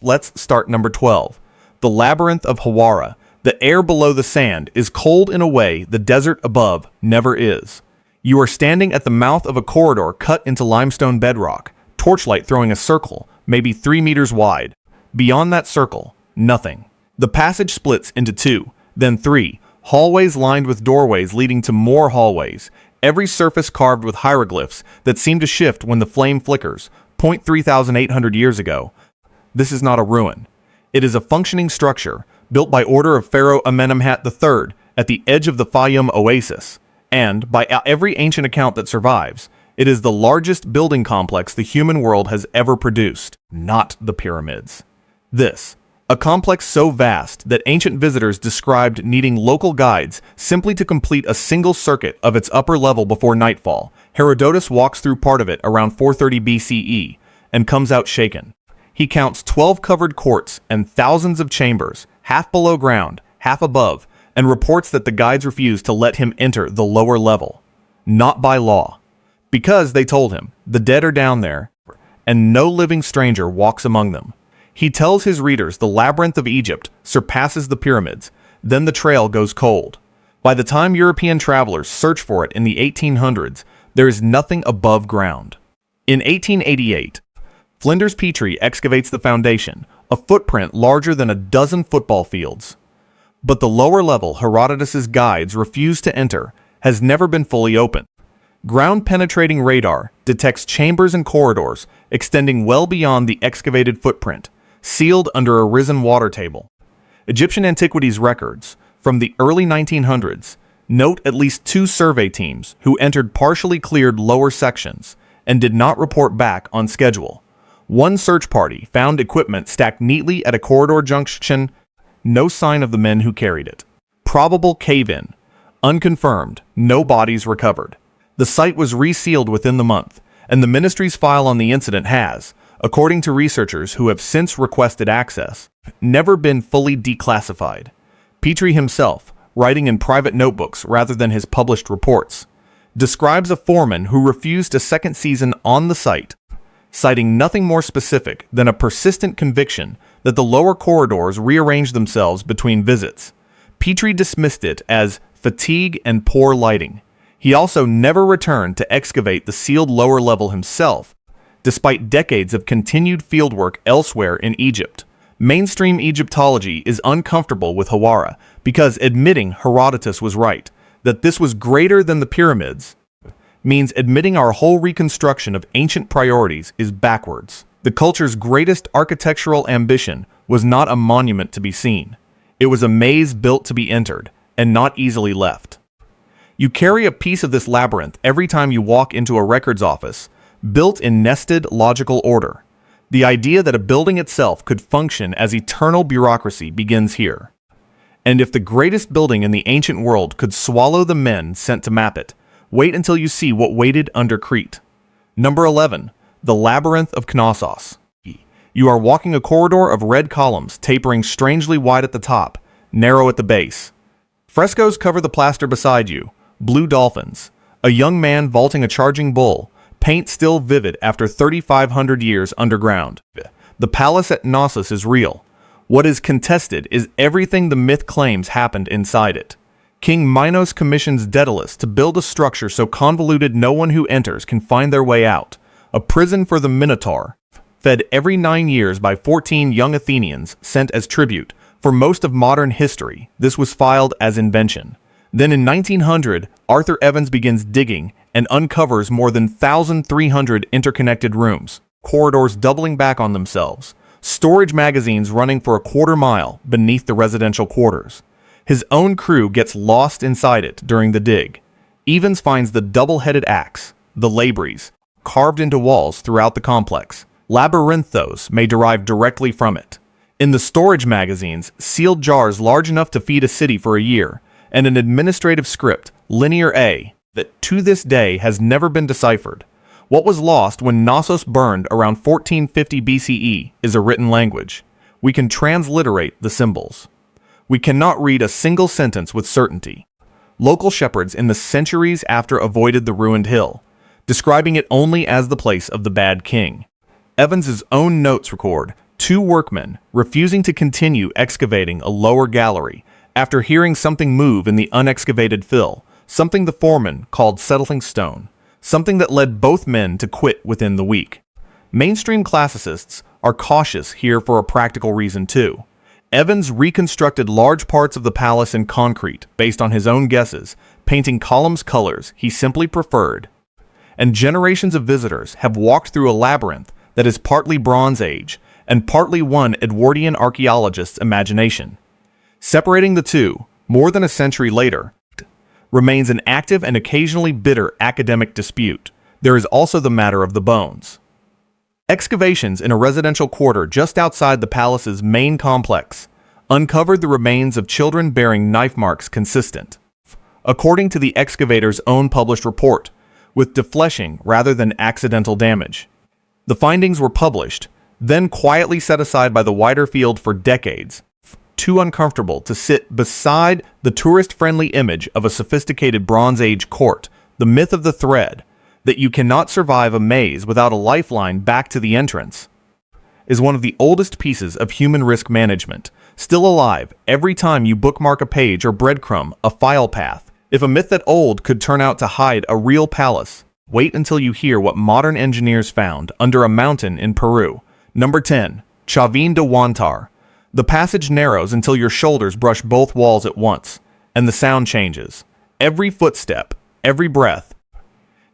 Let's start number 12. The Labyrinth of Hawara. The air below the sand is cold in a way the desert above never is. You are standing at the mouth of a corridor cut into limestone bedrock, torchlight throwing a circle, maybe 3 meters wide. Beyond that circle, nothing. The passage splits into 2, then 3, hallways lined with doorways leading to more hallways, every surface carved with hieroglyphs that seem to shift when the flame flickers, 3,800 years ago. This is not a ruin. It is a functioning structure, built by order of Pharaoh Amenemhat III at the edge of the Fayum Oasis, and, by every ancient account that survives, it is the largest building complex the human world has ever produced, not the pyramids. This, a complex so vast that ancient visitors described needing local guides simply to complete a single circuit of its upper level before nightfall. Herodotus walks through part of it around 430 BCE and comes out shaken. He counts 12 covered courts and thousands of chambers, half below ground, half above, and reports that the guides refuse to let him enter the lower level. Not by law. Because, they told him, the dead are down there, and no living stranger walks among them. He tells his readers the Labyrinth of Egypt surpasses the pyramids, then the trail goes cold. By the time European travelers search for it in the 1800s, there is nothing above ground. In 1888, Flinders Petrie excavates the foundation, a footprint larger than a dozen football fields. But the lower level Herodotus's guides refuse to enter has never been fully opened. Ground-penetrating radar detects chambers and corridors extending well beyond the excavated footprint, sealed under a risen water table. Egyptian antiquities records, from the early 1900s, note at least 2 survey teams who entered partially cleared lower sections and did not report back on schedule. One search party found equipment stacked neatly at a corridor junction, no sign of the men who carried it. Probable cave-in. Unconfirmed, no bodies recovered. The site was resealed within the month, and the ministry's file on the incident has, according to researchers who have since requested access, never been fully declassified. Petrie himself, writing in private notebooks rather than his published reports, describes a foreman who refused a second season on the site, citing nothing more specific than a persistent conviction that the lower corridors rearranged themselves between visits. Petrie dismissed it as fatigue and poor lighting. He also never returned to excavate the sealed lower level himself, despite decades of continued fieldwork elsewhere in Egypt. Mainstream Egyptology is uncomfortable with Hawara because admitting Herodotus was right, that this was greater than the pyramids, means admitting our whole reconstruction of ancient priorities is backwards. The culture's greatest architectural ambition was not a monument to be seen. It was a maze built to be entered, and not easily left. You carry a piece of this labyrinth every time you walk into a records office, built in nested logical order. The idea that a building itself could function as eternal bureaucracy begins here. And if the greatest building in the ancient world could swallow the men sent to map it, wait until you see what waited under Crete. Number 11. The Labyrinth of Knossos. You are walking a corridor of red columns tapering strangely wide at the top, narrow at the base. Frescoes cover the plaster beside you, blue dolphins, a young man vaulting a charging bull, paint still vivid after 3,500 years underground. The palace at Knossos is real. What is contested is everything the myth claims happened inside it. King Minos commissions Daedalus to build a structure so convoluted no one who enters can find their way out. A prison for the Minotaur, fed every 9 years by 14 young Athenians sent as tribute. For most of modern history, this was filed as invention. Then in 1900, Arthur Evans begins digging and uncovers more than 1,300 interconnected rooms, corridors doubling back on themselves, storage magazines running for a quarter mile beneath the residential quarters. His own crew gets lost inside it during the dig. Evans finds the double-headed axe, the labyrinths, carved into walls throughout the complex. Labyrinthos may derive directly from it. In the storage magazines, sealed jars large enough to feed a city for a year, and an administrative script, Linear A, that to this day has never been deciphered. What was lost when Knossos burned around 1450 BCE is a written language. We can transliterate the symbols. We cannot read a single sentence with certainty. Local shepherds in the centuries after avoided the ruined hill, describing it only as the place of the bad king. Evans's own notes record, two workmen refusing to continue excavating a lower gallery after hearing something move in the unexcavated fill, something the foreman called settling stone, something that led both men to quit within the week. Mainstream classicists are cautious here for a practical reason too. Evans reconstructed large parts of the palace in concrete based on his own guesses, painting columns colors he simply preferred. And generations of visitors have walked through a labyrinth that is partly Bronze Age and partly one Edwardian archaeologist's imagination. Separating the two, more than a century later, remains an active and occasionally bitter academic dispute. There is also the matter of the bones. Excavations in a residential quarter just outside the palace's main complex uncovered the remains of children bearing knife marks consistent, according to the excavator's own published report, with defleshing rather than accidental damage. The findings were published, then quietly set aside by the wider field for decades, too uncomfortable to sit beside the tourist-friendly image of a sophisticated Bronze Age court, the myth of the thread, that you cannot survive a maze without a lifeline back to the entrance, is one of the oldest pieces of human risk management, still alive every time you bookmark a page or breadcrumb a file path. If a myth that old could turn out to hide a real palace, wait until you hear what modern engineers found under a mountain in Peru. Number 10. Chavín de Huántar. The passage narrows until your shoulders brush both walls at once, and the sound changes. Every footstep, every breath,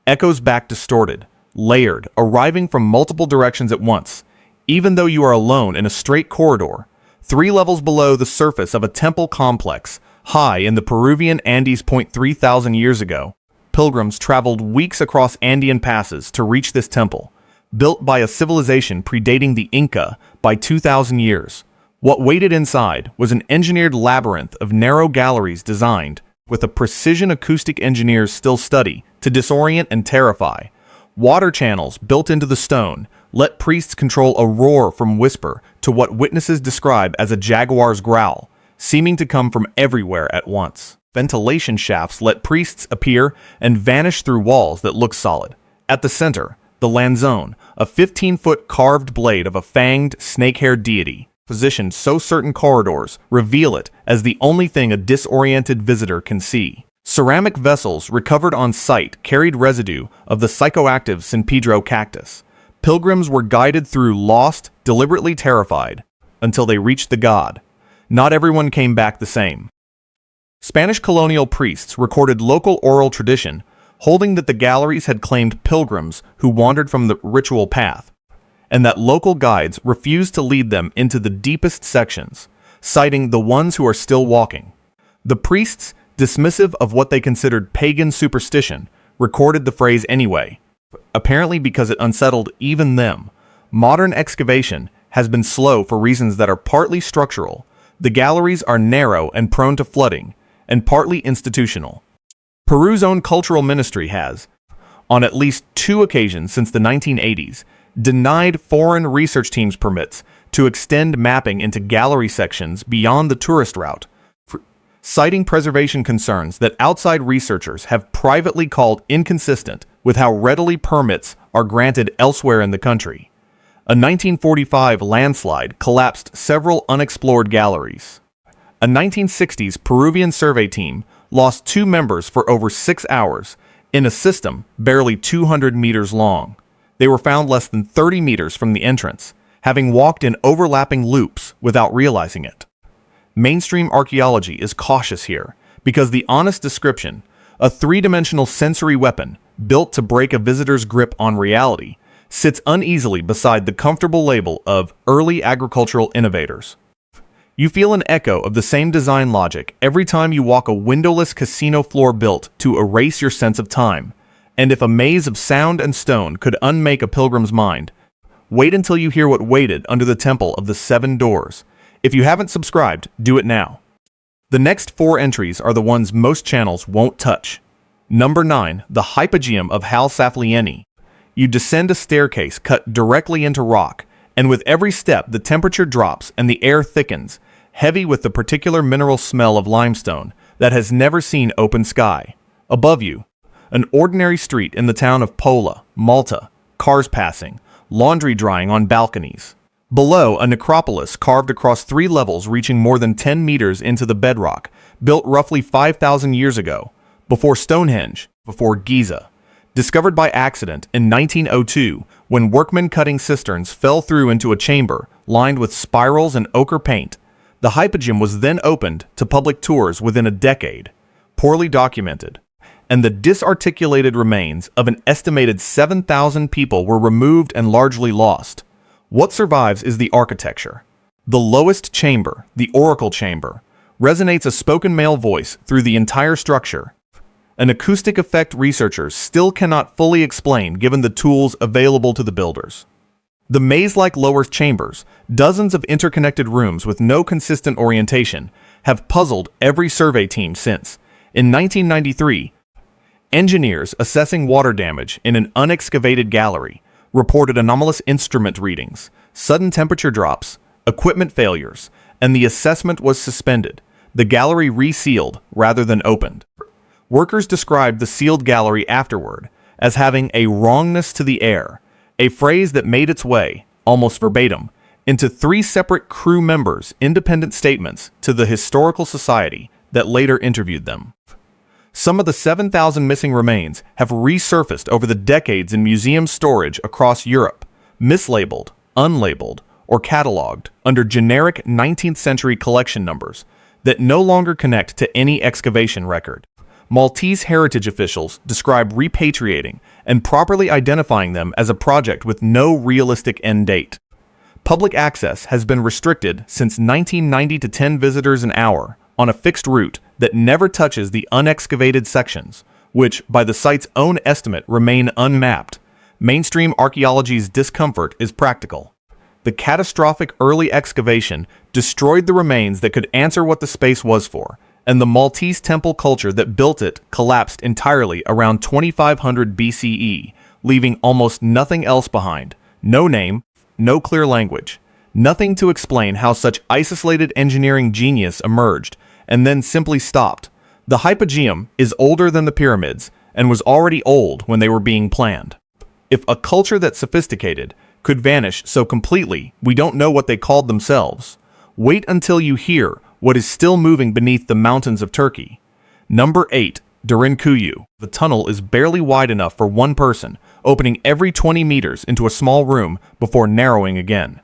echoes back distorted, layered, arriving from multiple directions at once, even though you are alone in a straight corridor, 3 levels below the surface of a temple complex, high in the Peruvian Andes. 3,000 years ago. Pilgrims traveled weeks across Andean passes to reach this temple, built by a civilization predating the Inca by 2,000 years. What waited inside was an engineered labyrinth of narrow galleries designed with a precision acoustic engineers still study to disorient and terrify. Water channels built into the stone let priests control a roar from whisper to what witnesses describe as a jaguar's growl, seeming to come from everywhere at once. Ventilation shafts let priests appear and vanish through walls that look solid. At the center, the lanzone, a 15-foot carved blade of a fanged, snake-haired deity, positioned so certain corridors reveal it as the only thing a disoriented visitor can see. Ceramic vessels recovered on site carried residue of the psychoactive San Pedro cactus. Pilgrims were guided through lost, deliberately terrified, until they reached the god. Not everyone came back the same. Spanish colonial priests recorded local oral tradition, holding that the galleries had claimed pilgrims who wandered from the ritual path, and that local guides refused to lead them into the deepest sections, citing the ones who are still walking. The priests, dismissive of what they considered pagan superstition, recorded the phrase anyway, apparently because it unsettled even them. Modern excavation has been slow for reasons that are partly structural. The galleries are narrow and prone to flooding, and partly institutional. Peru's own cultural ministry has, on at least 2 occasions since the 1980s, denied foreign research teams permits to extend mapping into gallery sections beyond the tourist route, citing preservation concerns that outside researchers have privately called inconsistent with how readily permits are granted elsewhere in the country. A 1945 landslide collapsed several unexplored galleries. A 1960s Peruvian survey team lost 2 members for over 6 hours in a system barely 200 meters long. They were found less than 30 meters from the entrance, having walked in overlapping loops without realizing it. Mainstream archaeology is cautious here, because the honest description, a 3-dimensional sensory weapon built to break a visitor's grip on reality, sits uneasily beside the comfortable label of early agricultural innovators. You feel an echo of the same design logic every time you walk a windowless casino floor built to erase your sense of time. And if a maze of sound and stone could unmake a pilgrim's mind, wait until you hear what waited under the Temple of the 7 Doors. If you haven't subscribed, do it now. The next 4 entries are the ones most channels won't touch. Number 9, the Hypogeum of Hal Saflieni. You descend a staircase cut directly into rock, and with every step the temperature drops and the air thickens, heavy with the particular mineral smell of limestone that has never seen open sky. Above you, an ordinary street in the town of Pola, Malta, cars passing, laundry drying on balconies. Below, a necropolis carved across 3 levels reaching more than 10 meters into the bedrock, built roughly 5,000 years ago, before Stonehenge, before Giza. Discovered by accident in 1902 when workmen cutting cisterns fell through into a chamber lined with spirals and ochre paint. The Hypogeum was then opened to public tours within a decade, poorly documented, and the disarticulated remains of an estimated 7,000 people were removed and largely lost. What survives is the architecture. The lowest chamber, the oracle chamber, resonates a spoken male voice through the entire structure, an acoustic effect researchers still cannot fully explain given the tools available to the builders. The maze-like lower chambers, dozens of interconnected rooms with no consistent orientation, have puzzled every survey team since. In 1993, engineers assessing water damage in an unexcavated gallery reported anomalous instrument readings, sudden temperature drops, equipment failures, and the assessment was suspended. The gallery resealed rather than opened. Workers described the sealed gallery afterward as having a wrongness to the air, a phrase that made its way, almost verbatim, into 3 separate crew members' independent statements to the Historical Society that later interviewed them. Some of the 7,000 missing remains have resurfaced over the decades in museum storage across Europe, mislabeled, unlabeled, or cataloged under generic 19th century collection numbers that no longer connect to any excavation record. Maltese heritage officials describe repatriating and properly identifying them as a project with no realistic end date. Public access has been restricted since 1990 to 10 visitors an hour on a fixed route that never touches the unexcavated sections, which, by the site's own estimate, remain unmapped. Mainstream archaeology's discomfort is practical. The catastrophic early excavation destroyed the remains that could answer what the space was for, and the Maltese temple culture that built it collapsed entirely around 2500 BCE, leaving almost nothing else behind. No name, no clear language, nothing to explain how such isolated engineering genius emerged and then simply stopped. The Hypogeum is older than the pyramids and was already old when they were being planned. If a culture that sophisticated could vanish so completely, we don't know what they called themselves. Wait until you hear what is still moving beneath the mountains of Turkey. Number 8. Derinkuyu. The tunnel is barely wide enough for one person, opening every 20 meters into a small room before narrowing again.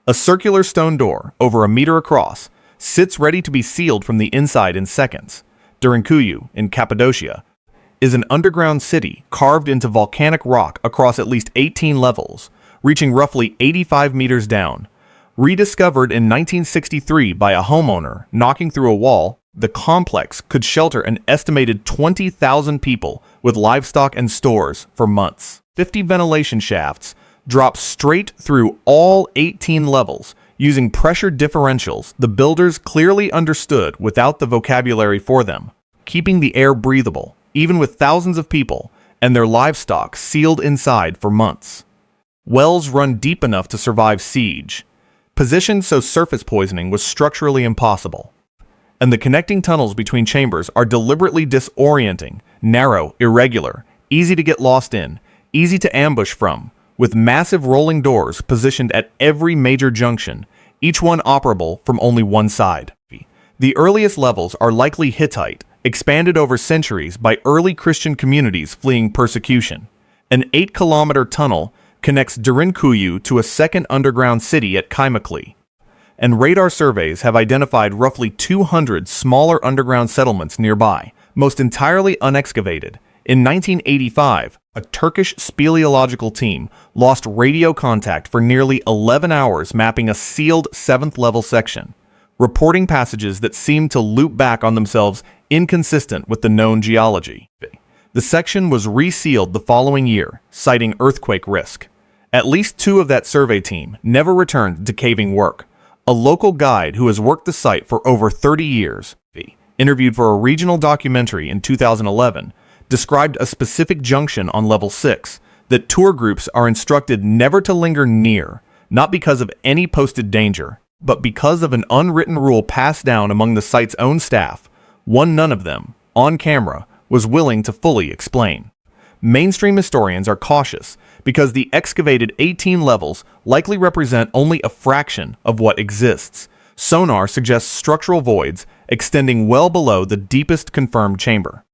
A circular stone door, over a meter across, sits ready to be sealed from the inside in seconds. Derinkuyu, in Cappadocia, is an underground city carved into volcanic rock across at least 18 levels, reaching roughly 85 meters down. Rediscovered in 1963 by a homeowner knocking through a wall, the complex could shelter an estimated 20,000 people with livestock and stores for months. 50 ventilation shafts drop straight through all 18 levels using pressure differentials the builders clearly understood without the vocabulary for them, keeping the air breathable, even with thousands of people and their livestock sealed inside for months. Wells run deep enough to survive siege, positioned so surface poisoning was structurally impossible. And the connecting tunnels between chambers are deliberately disorienting, narrow, irregular, easy to get lost in, easy to ambush from, with massive rolling doors positioned at every major junction, each one operable from only one side. The earliest levels are likely Hittite, expanded over centuries by early Christian communities fleeing persecution. An 8-kilometer tunnel connects Derinkuyu to a second underground city at Kaymaklı, and radar surveys have identified roughly 200 smaller underground settlements nearby, most entirely unexcavated. In 1985, a Turkish speleological team lost radio contact for nearly 11 hours mapping a sealed 7th-level section, reporting passages that seemed to loop back on themselves inconsistent with the known geology. The section was resealed the following year, citing earthquake risk. At least 2 of that survey team never returned to caving work. A local guide who has worked the site for over 30 years, interviewed for a regional documentary in 2011, described a specific junction on level 6 that tour groups are instructed never to linger near, not because of any posted danger, but because of an unwritten rule passed down among the site's own staff, one none of them, on camera, was willing to fully explain. Mainstream historians are cautious because the excavated 18 levels likely represent only a fraction of what exists. Sonar suggests structural voids extending well below the deepest confirmed chamber.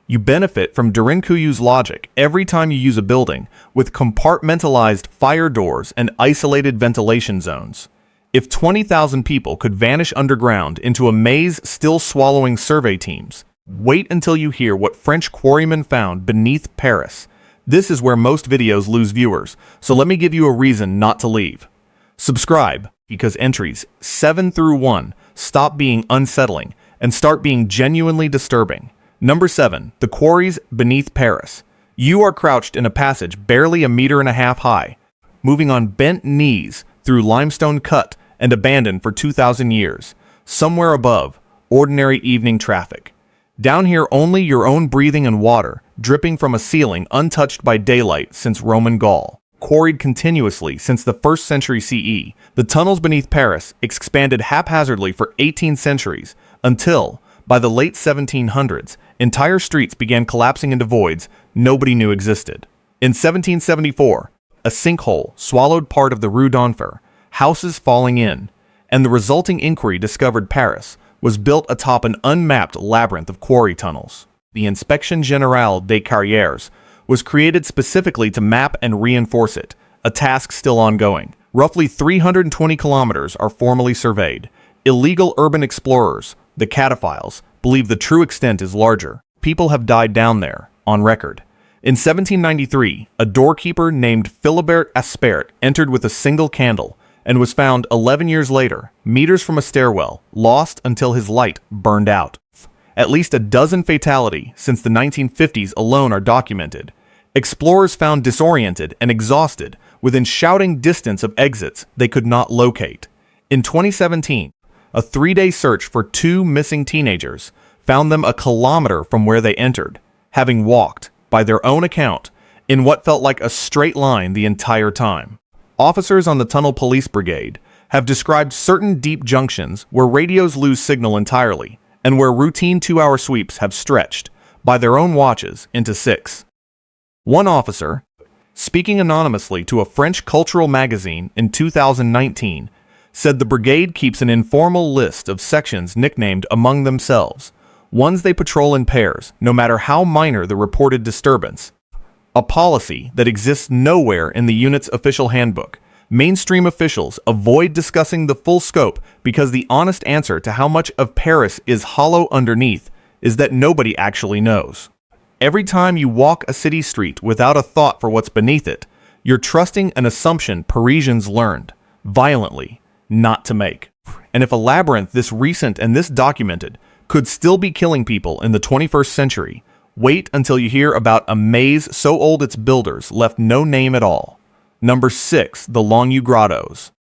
You benefit from Derinkuyu's logic every time you use a building with compartmentalized fire doors and isolated ventilation zones. If 20,000 people could vanish underground into a maze still swallowing survey teams, wait until you hear what French quarrymen found beneath Paris. This is where most videos lose viewers, so let me give you a reason not to leave. Subscribe, because entries 7 through 1 stop being unsettling and start being genuinely disturbing. Number 7. The Quarries beneath Paris. You are crouched in a passage barely 1.5 meters high, moving on bent knees through limestone cut and abandoned for 2,000 years. Somewhere above, ordinary evening traffic. Down here, only your own breathing and water, dripping from a ceiling untouched by daylight since Roman Gaul. Quarried continuously since the 1st century CE, the tunnels beneath Paris expanded haphazardly for 18 centuries until, by the late 1700s, entire streets began collapsing into voids nobody knew existed. In 1774, a sinkhole swallowed part of the Rue d'Enfer, houses falling in, and the resulting inquiry discovered Paris was built atop an unmapped labyrinth of quarry tunnels. The Inspection Générale des Carrières was created specifically to map and reinforce it, a task still ongoing. Roughly 320 kilometers are formally surveyed. Illegal urban explorers, the cataphiles, believe the true extent is larger. People have died down there, on record. In 1793, a doorkeeper named Philibert Aspert entered with a single candle and was found 11 years later, meters from a stairwell, lost until his light burned out. At least a dozen fatalities since the 1950s alone are documented. Explorers found disoriented and exhausted within shouting distance of exits they could not locate. In 2017, a 3-day search for 2 missing teenagers found them a kilometer from where they entered, having walked, by their own account, in what felt like a straight line the entire time. Officers on the Tunnel Police Brigade have described certain deep junctions where radios lose signal entirely, and where routine 2-hour sweeps have stretched, by their own watches, into 6. One officer, speaking anonymously to a French cultural magazine in 2019, said the brigade keeps an informal list of sections nicknamed among themselves, ones they patrol in pairs, no matter how minor the reported disturbance. A policy that exists nowhere in the unit's official handbook. Mainstream officials avoid discussing the full scope because the honest answer to how much of Paris is hollow underneath is that nobody actually knows. Every time you walk a city street without a thought for what's beneath it, you're trusting an assumption Parisians learned, violently, not to make. And if a labyrinth this recent and this documented could still be killing people in the 21st century, wait until you hear about a maze so old its builders left no name at all. Number 6. The Longyou Grottoes.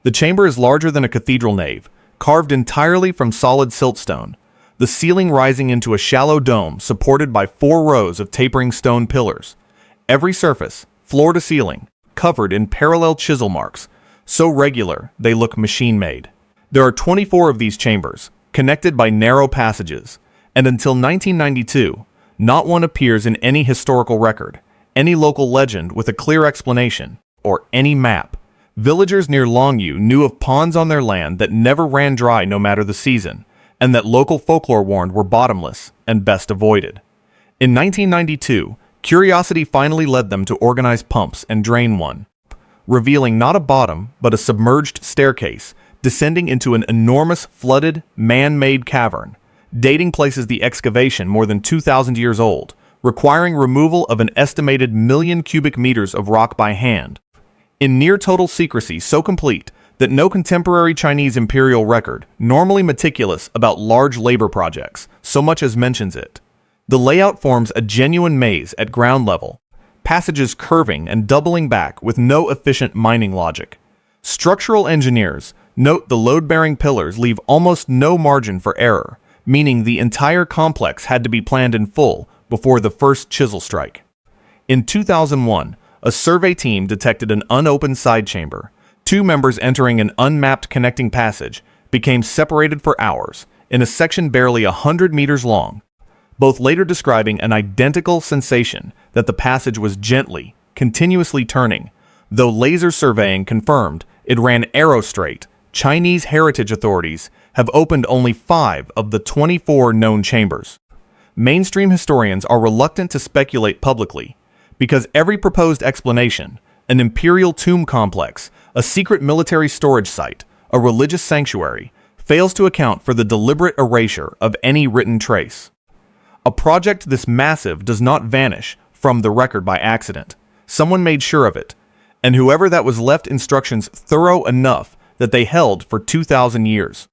The chamber is larger than a cathedral nave, carved entirely from solid siltstone, the ceiling rising into a shallow dome supported by 4 rows of tapering stone pillars. Every surface, floor to ceiling, covered in parallel chisel marks, so regular they look machine-made. There are 24 of these chambers, connected by narrow passages, and until 1992, not one appears in any historical record, any local legend with a clear explanation, or any map. Villagers near Longyou knew of ponds on their land that never ran dry no matter the season, and that local folklore warned were bottomless and best avoided. In 1992, curiosity finally led them to organize pumps and drain one, revealing not a bottom but a submerged staircase descending into an enormous flooded, man-made cavern. Dating places the excavation more than 2,000 years old, requiring removal of an estimated 1,000,000 cubic meters of rock by hand. In near-total secrecy so complete that no contemporary Chinese imperial record, normally meticulous about large labor projects, so much as mentions it. The layout forms a genuine maze at ground level, passages curving and doubling back with no efficient mining logic. Structural engineers note the load-bearing pillars leave almost no margin for error, meaning the entire complex had to be planned in full before the first chisel strike. In 2001, a survey team detected an unopened side chamber. 2 members entering an unmapped connecting passage became separated for hours in a section barely 100 meters long, both later describing an identical sensation that the passage was gently, continuously turning. Though laser surveying confirmed it ran arrow straight, Chinese heritage authorities have opened only 5 of the 24 known chambers. Mainstream historians are reluctant to speculate publicly because every proposed explanation, an imperial tomb complex, a secret military storage site, a religious sanctuary, fails to account for the deliberate erasure of any written trace. A project this massive does not vanish from the record by accident. Someone made sure of it, and whoever that was left instructions thorough enough that they held for 2,000 years.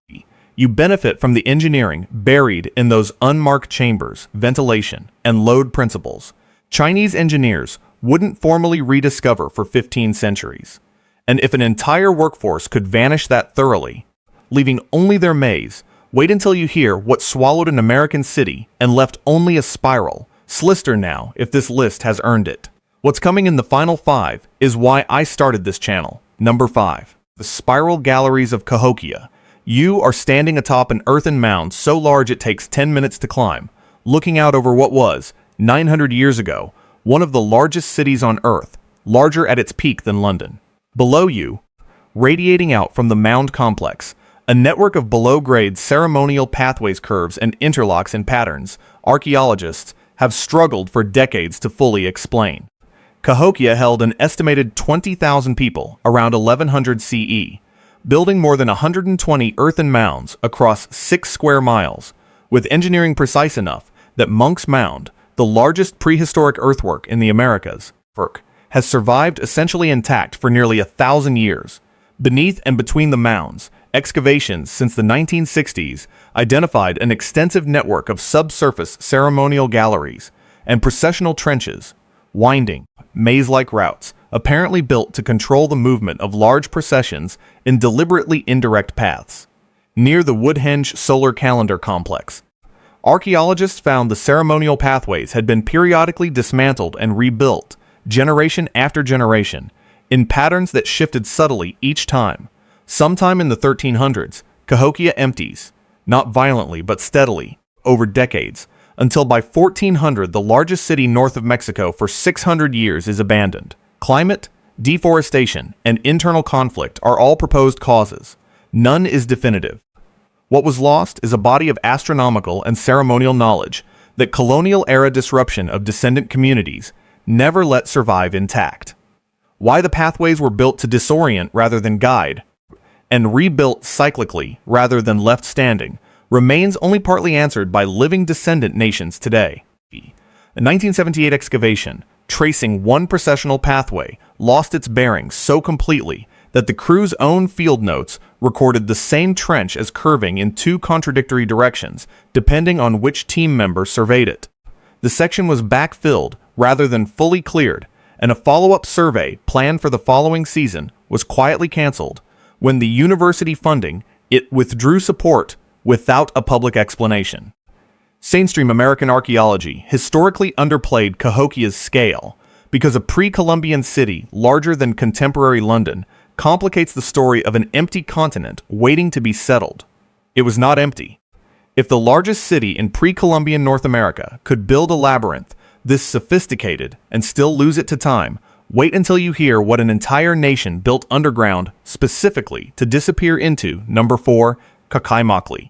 You benefit from the engineering buried in those unmarked chambers, ventilation, and load principles. Chinese engineers wouldn't formally rediscover for 15 centuries. And if an entire workforce could vanish that thoroughly, leaving only their maze, wait until you hear what swallowed an American city and left only a spiral. Slister now if this list has earned it. What's coming in the final 5 is why I started this channel. Number 5. The Spiral Galleries of Cahokia. You are standing atop an earthen mound so large it takes 10 minutes to climb, looking out over what was, 900 years ago, one of the largest cities on Earth, larger at its peak than London. Below you, radiating out from the mound complex, a network of below-grade ceremonial pathways, curves, and interlocks in patterns archaeologists have struggled for decades to fully explain. Cahokia held an estimated 20,000 people around 1100 CE, building more than 120 earthen mounds across 6 square miles, with engineering precise enough that Monk's Mound, the largest prehistoric earthwork in the Americas, has survived essentially intact for nearly 1,000 years. Beneath and between the mounds, excavations since the 1960s identified an extensive network of subsurface ceremonial galleries and processional trenches, winding, maze-like routes, apparently built to control the movement of large processions in deliberately indirect paths. Near the Woodhenge Solar Calendar Complex, archaeologists found the ceremonial pathways had been periodically dismantled and rebuilt, generation after generation, in patterns that shifted subtly each time. Sometime in the 1300s, Cahokia empties, not violently but steadily, over decades, until by 1400 the largest city north of Mexico for 600 years is abandoned. Climate, deforestation, and internal conflict are all proposed causes. None is definitive. What was lost is a body of astronomical and ceremonial knowledge that colonial-era disruption of descendant communities never let survive intact. Why the pathways were built to disorient rather than guide, and rebuilt cyclically rather than left standing, remains only partly answered by living descendant nations today. A 1978 excavation tracing one processional pathway lost its bearings so completely that the crew's own field notes recorded the same trench as curving in 2 contradictory directions, depending on which team member surveyed it. The section was backfilled rather than fully cleared, and a follow-up survey planned for the following season was quietly canceled when the university funding it withdrew support without a public explanation. Mainstream American archaeology historically underplayed Cahokia's scale because a pre-Columbian city larger than contemporary London complicates the story of an empty continent waiting to be settled. It was not empty. If the largest city in pre-Columbian North America could build a labyrinth this sophisticated and still lose it to time, wait until you hear what an entire nation built underground specifically to disappear into. Number 4. Kaymaklı.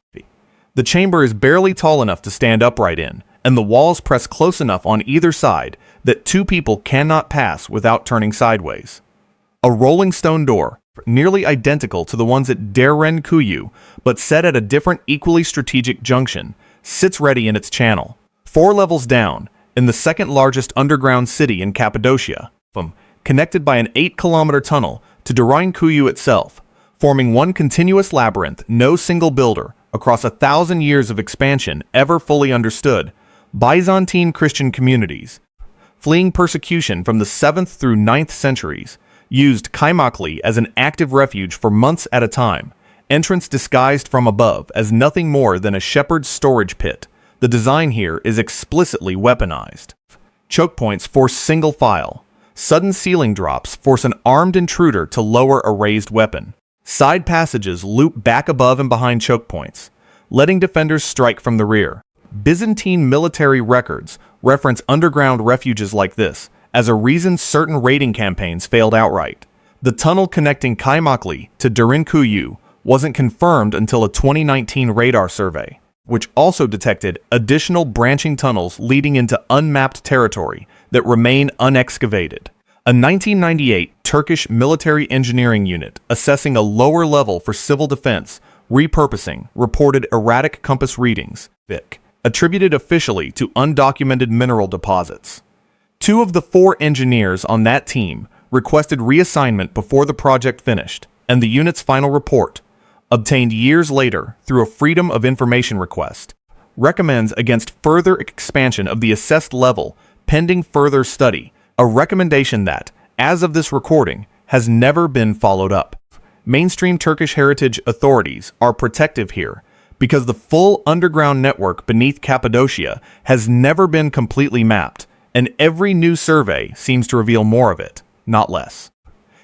The chamber is barely tall enough to stand upright in, and the walls press close enough on either side that 2 people cannot pass without turning sideways. A rolling stone door, nearly identical to the ones at Derinkuyu, but set at a different equally strategic junction, sits ready in its channel. 4 levels down, in the second largest underground city in Cappadocia, connected by an 8-kilometer tunnel to Derinkuyu itself, forming one continuous labyrinth no single builder across 1,000 years of expansion ever fully understood. Byzantine Christian communities, fleeing persecution from the 7th through 9th centuries, used Kaymaklı as an active refuge for months at a time, entrance disguised from above as nothing more than a shepherd's storage pit. The design here is explicitly weaponized. Choke points force single file. Sudden ceiling drops force an armed intruder to lower a raised weapon. Side passages loop back above and behind choke points, letting defenders strike from the rear. Byzantine military records reference underground refuges like this as a reason certain raiding campaigns failed outright. The tunnel connecting Kaymaklı to Derinkuyu wasn't confirmed until a 2019 radar survey, which also detected additional branching tunnels leading into unmapped territory that remain unexcavated. A 1998 Turkish military engineering unit assessing a lower level for civil defense repurposing reported erratic compass readings, attributed officially to undocumented mineral deposits. 2 of the 4 engineers on that team requested reassignment before the project finished, and the unit's final report, obtained years later through a Freedom of Information request, recommends against further expansion of the assessed level pending further study, a recommendation that, as of this recording, has never been followed up. Mainstream Turkish heritage authorities are protective here because the full underground network beneath Cappadocia has never been completely mapped, and every new survey seems to reveal more of it, not less.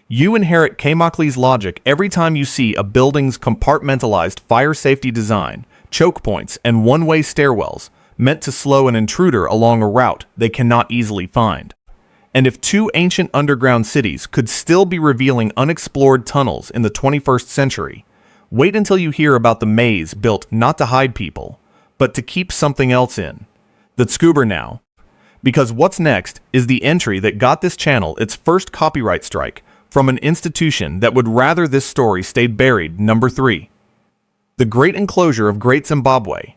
You inherit Kaymaklı's logic every time you see a building's compartmentalized fire safety design, choke points, and one-way stairwells meant to slow an intruder along a route they cannot easily find. And if 2 ancient underground cities could still be revealing unexplored tunnels in the 21st century, wait until you hear about the maze built not to hide people, but to keep something else in. The scuba now. Because what's next is the entry that got this channel its first copyright strike from an institution that would rather this story stayed buried. Number 3. The Great Enclosure of Great Zimbabwe.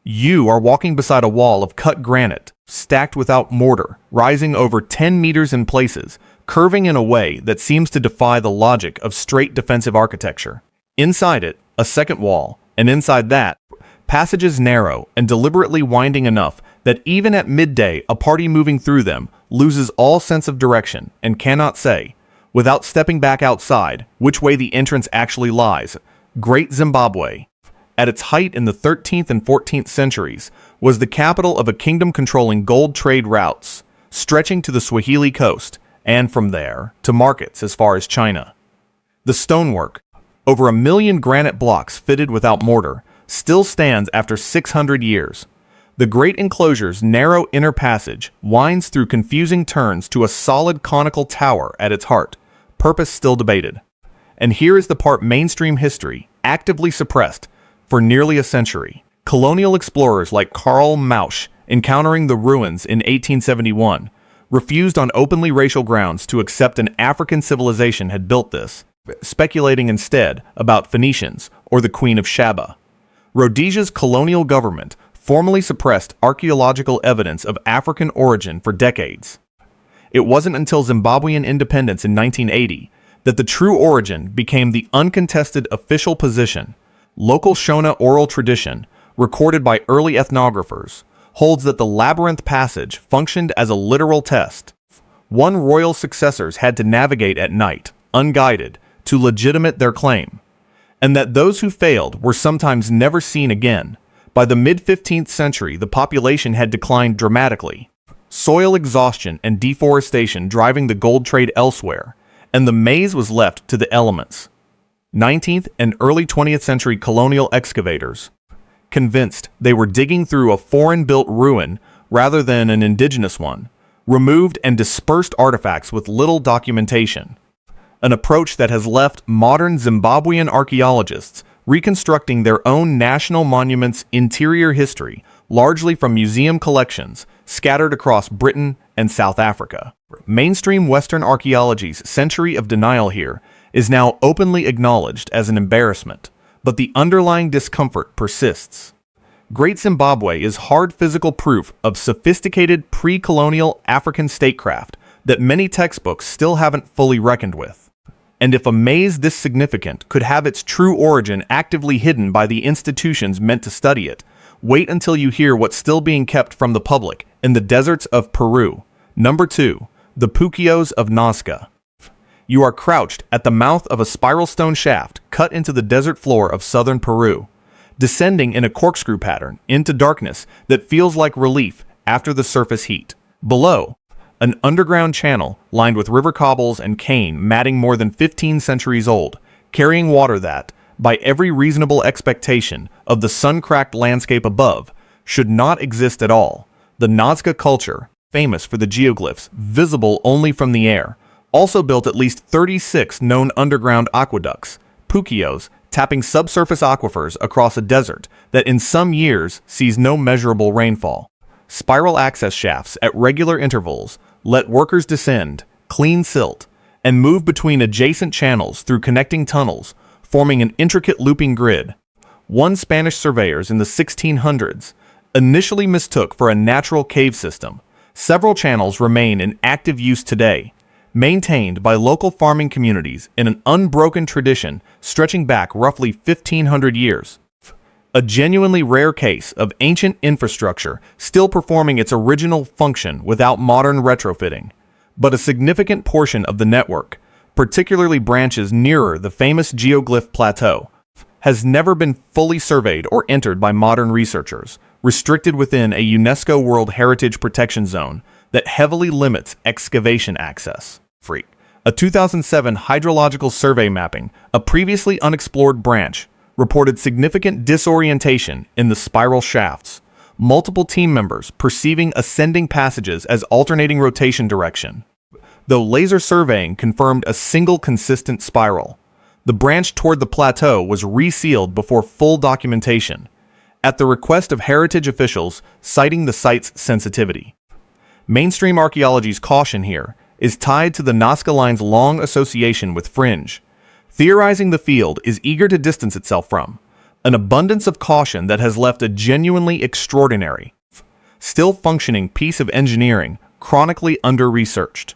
You are walking beside a wall of cut granite, stacked without mortar, rising over 10 meters in places, curving in a way that seems to defy the logic of straight defensive architecture. Inside it, a second wall, and inside that, passages narrow and deliberately winding enough that even at midday a party moving through them loses all sense of direction and cannot say, without stepping back outside, which way the entrance actually lies. Great Zimbabwe, at its height in the 13th and 14th centuries, was the capital of a kingdom controlling gold trade routes, stretching to the Swahili coast, and from there to markets as far as China. The stonework, over 1 million granite blocks fitted without mortar, still stands after 600 years. The Great Enclosure's narrow inner passage winds through confusing turns to a solid conical tower at its heart, purpose still debated. And here is the part mainstream history actively suppressed for nearly a century. Colonial explorers like Karl Mausch, encountering the ruins in 1871, refused on openly racial grounds to accept an African civilization had built this, speculating instead about Phoenicians or the Queen of Sheba. Rhodesia's colonial government formally suppressed archaeological evidence of African origin for decades. It wasn't until Zimbabwean independence in 1980 that the true origin became the uncontested official position. Local Shona oral tradition, recorded by early ethnographers, holds that the Labyrinth Passage functioned as a literal test. One royal successors had to navigate at night, unguided, to legitimate their claim, and that those who failed were sometimes never seen again. By the mid-15th century, the population had declined dramatically, soil exhaustion and deforestation driving the gold trade elsewhere, and the maze was left to the elements. 19th and early 20th century colonial excavators, convinced they were digging through a foreign-built ruin rather than an indigenous one, removed and dispersed artifacts with little documentation, an approach that has left modern Zimbabwean archaeologists reconstructing their own national monuments' interior history, largely from museum collections scattered across Britain and South Africa. Mainstream Western archaeology's century of denial here is now openly acknowledged as an embarrassment, but the underlying discomfort persists. Great Zimbabwe is hard physical proof of sophisticated pre-colonial African statecraft that many textbooks still haven't fully reckoned with. And if a maze this significant could have its true origin actively hidden by the institutions meant to study it, wait until you hear what's still being kept from the public in the deserts of Peru. Number 2. The Puquios of Nazca. You are crouched at the mouth of a spiral stone shaft cut into the desert floor of southern Peru, descending in a corkscrew pattern into darkness that feels like relief after the surface heat. Below, an underground channel lined with river cobbles and cane matting more than 15 centuries old, carrying water that, by every reasonable expectation of the sun-cracked landscape above, should not exist at all. The Nazca culture, famous for the geoglyphs, visible only from the air, also built at least 36 known underground aqueducts, Puquios, tapping subsurface aquifers across a desert that in some years sees no measurable rainfall. Spiral access shafts at regular intervals let workers descend, clean silt, and move between adjacent channels through connecting tunnels, forming an intricate looping grid. One Spanish surveyors in the 1600s initially mistook for a natural cave system. Several channels remain in active use today, maintained by local farming communities in an unbroken tradition stretching back roughly 1,500 years. A genuinely rare case of ancient infrastructure still performing its original function without modern retrofitting. But a significant portion of the network, particularly branches nearer the famous geoglyph plateau, has never been fully surveyed or entered by modern researchers, restricted within a UNESCO World Heritage Protection Zone that heavily limits excavation access. A 2007 hydrological survey mapping a previously unexplored branch reported significant disorientation in the spiral shafts, multiple team members perceiving ascending passages as alternating rotation direction. Though laser surveying confirmed a single consistent spiral, the branch toward the plateau was resealed before full documentation, at the request of heritage officials citing the site's sensitivity. Mainstream archaeology's caution here is tied to the Nazca Line's long association with fringe, theorizing the field is eager to distance itself from, an abundance of caution that has left a genuinely extraordinary, still functioning piece of engineering chronically under-researched.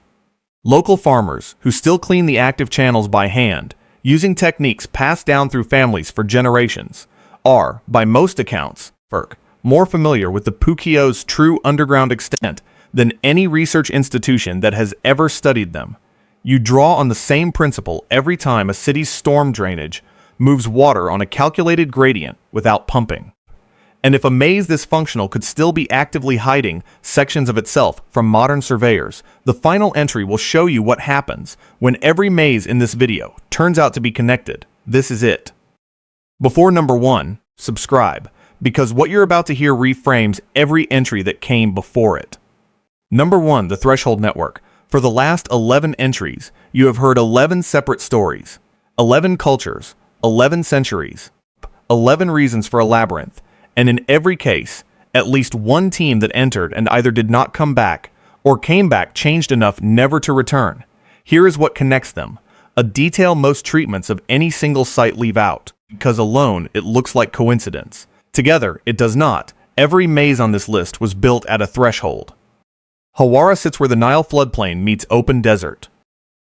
Local farmers, who still clean the active channels by hand, using techniques passed down through families for generations, are, by most accounts, more familiar with the Puquios' true underground extent than any research institution that has ever studied them. You draw on the same principle every time a city's storm drainage moves water on a calculated gradient without pumping. And if a maze this functional could still be actively hiding sections of itself from modern surveyors, the final entry will show you what happens when every maze in this video turns out to be connected. This is it. Before number 1, subscribe, because what you're about to hear reframes every entry that came before it. Number 1, the Threshold Network. For the last 11 entries, you have heard 11 separate stories, 11 cultures, 11 centuries, 11 reasons for a labyrinth, and in every case, at least one team that entered and either did not come back or came back changed enough never to return. Here is what connects them, a detail most treatments of any single site leave out, because alone it looks like coincidence. Together, it does not. Every maze on this list was built at a threshold. Hawara sits where the Nile floodplain meets open desert.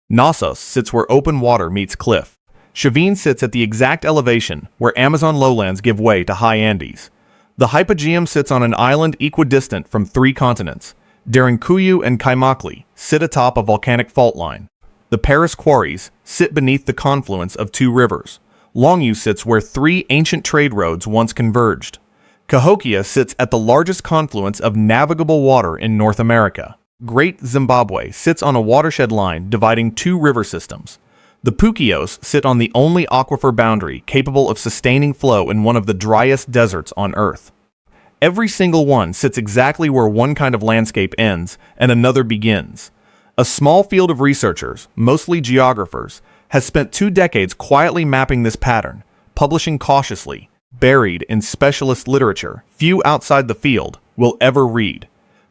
Knossos sits where open water meets cliff. Chavín sits at the exact elevation where Amazon lowlands give way to high Andes. The Hypogeum sits on an island equidistant from 3 continents. Derinkuyu and Kaymaklı sit atop a volcanic fault line. The Paris Quarries sit beneath the confluence of 2 rivers. Longyou sits where 3 ancient trade roads once converged. Cahokia sits at the largest confluence of navigable water in North America. Great Zimbabwe sits on a watershed line dividing 2 river systems. The Puquios sit on the only aquifer boundary capable of sustaining flow in one of the driest deserts on Earth. Every single one sits exactly where one kind of landscape ends and another begins. A small field of researchers, mostly geographers, has spent 2 decades quietly mapping this pattern, publishing cautiously, buried in specialist literature few outside the field will ever read.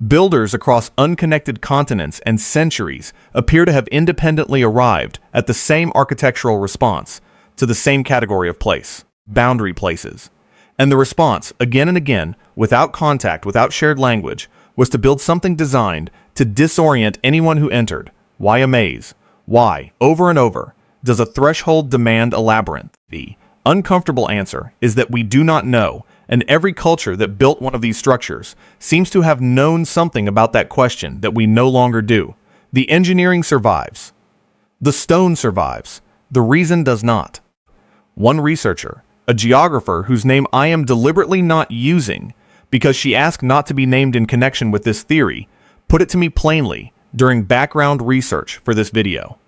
Builders across unconnected continents and centuries appear to have independently arrived at the same architectural response to the same category of place, boundary places. And the response, again and again, without contact, without shared language, was to build something designed to disorient anyone who entered. Why a maze? Why, over and over, does a threshold demand a labyrinth? The uncomfortable answer is that we do not know, and every culture that built one of these structures seems to have known something about that question that we no longer do. The engineering survives. The stone survives. The reason does not. One researcher, a geographer whose name I am deliberately not using because she asked not to be named in connection with this theory, put it to me plainly during background research for this video.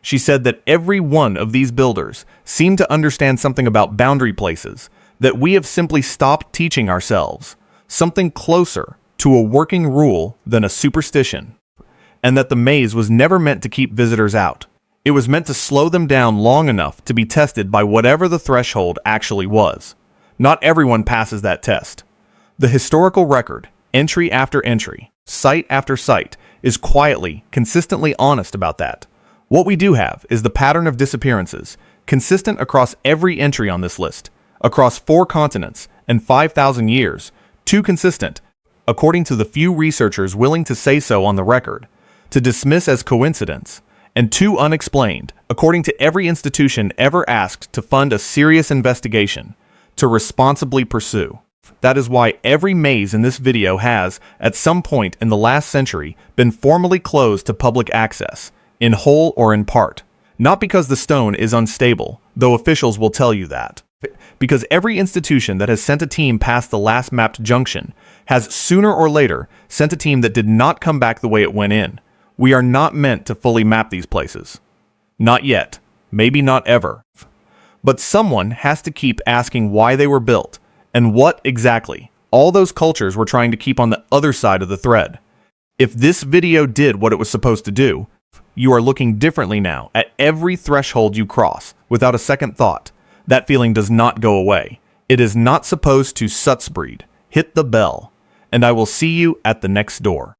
She said that every one of these builders seemed to understand something about boundary places that we have simply stopped teaching ourselves, something closer to to a working rule than a superstition, and that the maze was never meant to keep visitors out. It was meant to slow them down long enough to be tested by whatever the threshold actually was. Not everyone passes that test. The historical record, entry after entry, site after site, is quietly, consistently honest about that. What we do have is the pattern of disappearances, consistent across every entry on this list, across 4 continents and 5,000 years, too consistent, according to the few researchers willing to say so on the record, to dismiss as coincidence, and too unexplained, according to every institution ever asked to fund a serious investigation, to responsibly pursue. That is why every maze in this video has, at some point in the last century, been formally closed to public access, in whole or in part. Not because the stone is unstable, though officials will tell you that. Because every institution that has sent a team past the last mapped junction has sooner or later sent a team that did not come back the way it went in. We are not meant to fully map these places. Not yet. Maybe not ever. But someone has to keep asking why they were built, and what exactly all those cultures were trying to keep on the other side of the thread. If this video did what it was supposed to do, you are looking differently now at every threshold you cross, without a second thought. That feeling does not go away. It is not supposed to sutsbreed. Hit the bell, and I will see you at the next door.